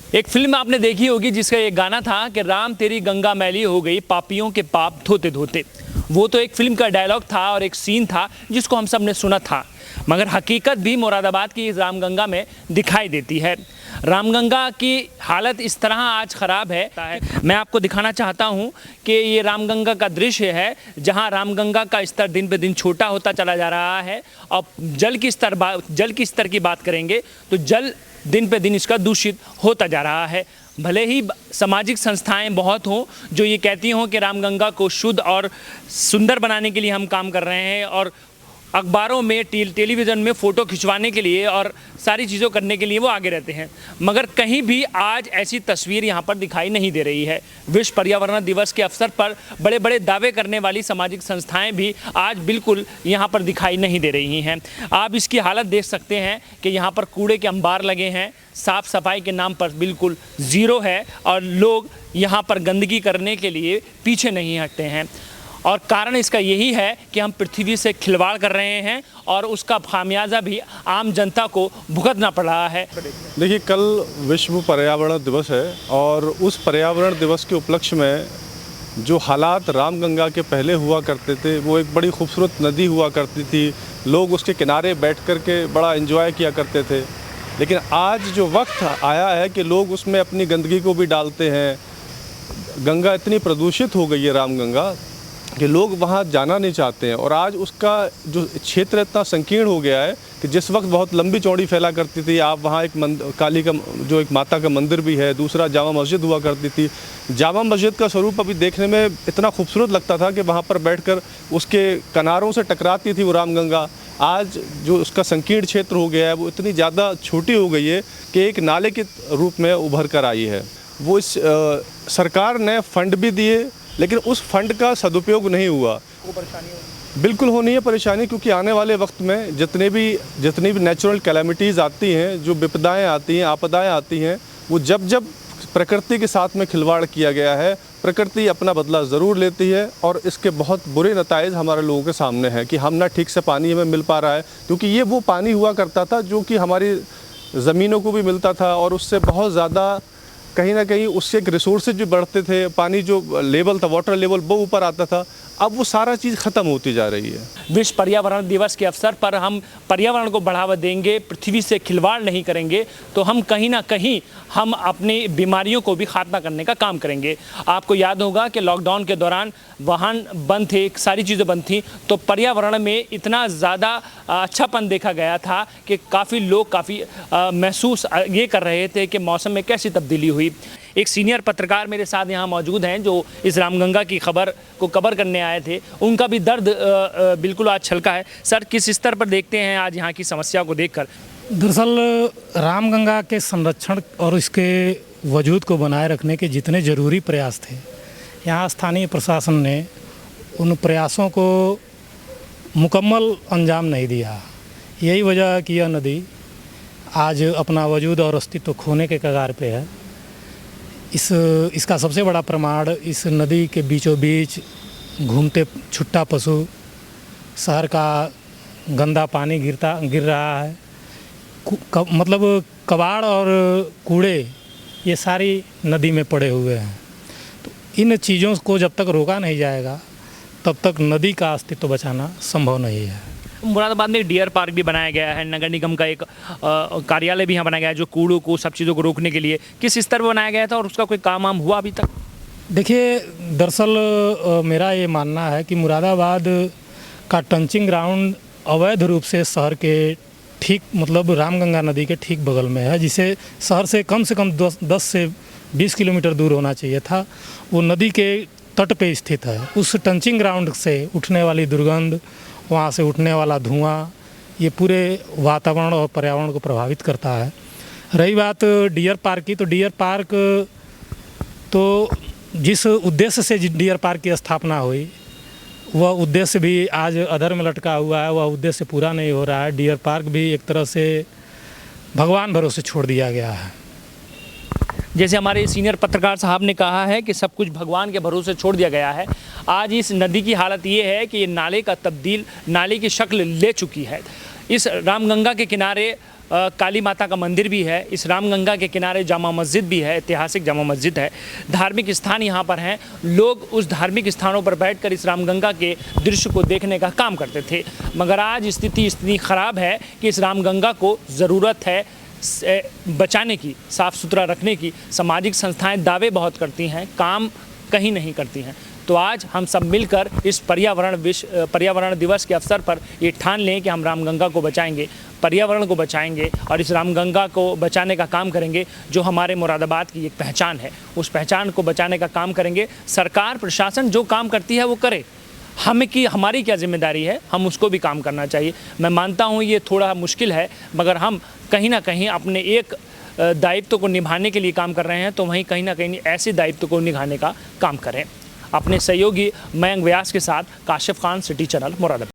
एक फिल्म आपने देखी होगी जिसका एक गाना था कि राम तेरी गंगा मैली हो गई पापियों के पाप धोते धोते। वो तो एक फिल्म का डायलॉग था और एक सीन था जिसको हम सब ने सुना था, मगर हकीकत भी मुरादाबाद की रामगंगा में दिखाई देती है। रामगंगा की हालत इस तरह आज ख़राब है। मैं आपको दिखाना चाहता हूं कि ये रामगंगा का दृश्य है जहां रामगंगा का स्तर दिन पे दिन छोटा होता चला जा रहा है। और जल की स्तर की बात करेंगे तो जल दिन पे दिन इसका दूषित होता जा रहा है। भले ही सामाजिक संस्थाएं बहुत हों जो ये कहती हों कि रामगंगा को शुद्ध और सुंदर बनाने के लिए हम काम कर रहे हैं, और अखबारों में टेलीविज़न में फ़ोटो खिंचवाने के लिए और सारी चीज़ों करने के लिए वो आगे रहते हैं, मगर कहीं भी आज ऐसी तस्वीर यहाँ पर दिखाई नहीं दे रही है। विश्व पर्यावरण दिवस के अवसर पर बड़े बड़े दावे करने वाली सामाजिक संस्थाएं भी आज बिल्कुल यहाँ पर दिखाई नहीं दे रही हैं। आप इसकी हालत देख सकते हैं कि यहाँ पर कूड़े के अंबार लगे हैं, साफ़ सफाई के नाम पर बिल्कुल ज़ीरो है, और लोग यहाँ पर गंदगी करने के लिए पीछे नहीं हटते हैं। और कारण इसका यही है कि हम पृथ्वी से खिलवाड़ कर रहे हैं और उसका खामियाजा भी आम जनता को भुगतना पड़ रहा है। देखिए, कल विश्व पर्यावरण दिवस है और उस पर्यावरण दिवस के उपलक्ष्य में जो हालात रामगंगा के पहले हुआ करते थे, वो एक बड़ी खूबसूरत नदी हुआ करती थी, लोग उसके किनारे बैठ कर के बड़ा एंजॉय किया करते थे। लेकिन आज जो वक्त आया है कि लोग उसमें अपनी गंदगी को भी डालते हैं। गंगा इतनी प्रदूषित हो गई है रामगंगा कि लोग वहाँ जाना नहीं चाहते हैं, और आज उसका जो क्षेत्र इतना संकीर्ण हो गया है कि जिस वक्त बहुत लंबी चौड़ी फैला करती थी, आप वहाँ एक काली का जो एक माता का मंदिर भी है, दूसरा जामा मस्जिद हुआ करती थी। जामा मस्जिद का स्वरूप अभी देखने में इतना खूबसूरत लगता था कि वहाँ पर बैठकर उसके किनारों से टकराती थी वो रामगंगा। आज जो उसका संकीर्ण क्षेत्र हो गया है वो इतनी ज़्यादा छोटी हो गई है कि एक नाले के रूप में उभर कर आई है। वो इस सरकार ने फंड भी दिए, लेकिन उस फंड का सदुपयोग नहीं हुआ। वो परेशानी बिल्कुल होनी है परेशानी, क्योंकि आने वाले वक्त में जितनी भी नेचुरल कैलेमिटीज़ आती हैं, जो विपदाएं आती हैं, आपदाएं आती हैं, वो जब प्रकृति के साथ में खिलवाड़ किया गया है, प्रकृति अपना बदला ज़रूर लेती है। और इसके बहुत बुरे नताइज हमारे लोगों के सामने हैं कि हम ना ठीक से पानी हमें मिल पा रहा है, क्योंकि ये वो पानी हुआ करता था जो कि हमारी ज़मीनों को भी मिलता था, और उससे बहुत ज़्यादा कहीं ना कहीं उससे एक रिसोर्सेज भी बढ़ते थे, पानी जो लेवल था, वाटर लेवल, वो ऊपर आता था। अब वो सारा चीज़ ख़त्म होती जा रही है। विश्व पर्यावरण दिवस के अवसर पर हम पर्यावरण को बढ़ावा देंगे, पृथ्वी से खिलवाड़ नहीं करेंगे, तो हम कहीं ना कहीं हम अपनी बीमारियों को भी खात्मा करने का काम करेंगे। आपको याद होगा कि लॉकडाउन के दौरान वाहन बंद थे, सारी चीज़ें बंद थी, तो पर्यावरण में इतना ज़्यादा अच्छापन देखा गया था कि काफ़ी लोग महसूस ये कर रहे थे कि मौसम में कैसी तब्दीली हुई। एक सीनियर पत्रकार मेरे साथ यहाँ मौजूद हैं जो इस रामगंगा की खबर को कवर करने आए थे, उनका भी दर्द बिल्कुल आज छलका है। सर, किस स्तर पर देखते हैं आज यहाँ की समस्या को देखकर? दरअसल रामगंगा के संरक्षण और इसके वजूद को बनाए रखने के जितने ज़रूरी प्रयास थे, यहाँ स्थानीय प्रशासन ने उन प्रयासों को मुकम्मल अंजाम नहीं दिया। यही वजह है कि यह नदी आज अपना वजूद और अस्तित्व खोने के कगार पे है। इसका सबसे बड़ा प्रमाण इस नदी के बीचों बीच घूमते छुट्टा पशु, शहर का गंदा पानी गिर रहा है, मतलब कबाड़ और कूड़े ये सारी नदी में पड़े हुए हैं। तो इन चीज़ों को जब तक रोका नहीं जाएगा तब तक नदी का अस्तित्व बचाना संभव नहीं है। मुरादाबाद में डियर पार्क भी बनाया गया है, नगर निगम का एक कार्यालय भी यहाँ बनाया गया है जो कूड़ों को, सब चीज़ों को रोकने के लिए। किस स्तर पर बनाया गया था और उसका कोई काम वाम हुआ अभी तक? देखिए, दरअसल मेरा ये मानना है कि मुरादाबाद का टंचिंग ग्राउंड अवैध रूप से शहर के ठीक, मतलब रामगंगा नदी के ठीक बगल में है, जिसे शहर से कम 10 से 20 किलोमीटर दूर होना चाहिए था। वो नदी के तट पे स्थित है। उस टंचिंग ग्राउंड से उठने वाली दुर्गंध, वहाँ से उठने वाला धुआं, ये पूरे वातावरण और पर्यावरण को प्रभावित करता है। रही बात डियर पार्क की, तो डियर पार्क तो जिस उद्देश्य से डियर पार्क की स्थापना हुई, वह उद्देश्य भी आज अधर में लटका हुआ है। वह उद्देश्य पूरा नहीं हो रहा है। डियर पार्क भी एक तरह से भगवान भरोसे छोड़ दिया गया है। जैसे हमारे सीनियर पत्रकार साहब ने कहा है कि सब कुछ भगवान के भरोसे छोड़ दिया गया है। आज इस नदी की हालत ये है कि ये नाले की शक्ल ले चुकी है। इस रामगंगा के किनारे काली माता का मंदिर भी है। इस रामगंगा के किनारे जामा मस्जिद भी है, ऐतिहासिक जामा मस्जिद है। धार्मिक स्थान यहाँ पर हैं। लोग उस धार्मिक स्थानों पर बैठकर इस रामगंगा के दृश्य को देखने का काम करते थे। मगर आज स्थिति इतनी ख़राब है कि इस रामगंगा को ज़रूरत है बचाने की, साफ़ सुथरा रखने की। सामाजिक संस्थाएं दावे बहुत करती हैं, काम कहीं नहीं करती हैं। तो आज हम सब मिलकर इस पर्यावरण दिवस के अवसर पर ये ठान लें कि हम रामगंगा को बचाएंगे, पर्यावरण को बचाएंगे और इस रामगंगा को बचाने का काम करेंगे, जो हमारे मुरादाबाद की एक पहचान है। उस पहचान को बचाने का काम करेंगे। सरकार प्रशासन जो काम करती है वो करे, हमारी क्या जिम्मेदारी है, हम उसको भी काम करना चाहिए। मैं मानता हूँ ये थोड़ा मुश्किल है, मगर हम कहीं ना कहीं अपने एक दायित्व को निभाने के लिए काम कर रहे हैं, तो वहीं कहीं ना कहीं ऐसे दायित्व को निभाने का काम करें। अपने सहयोगी मयंक व्यास के साथ काशिफ खान, सिटी चैनल, मुरादाबाद।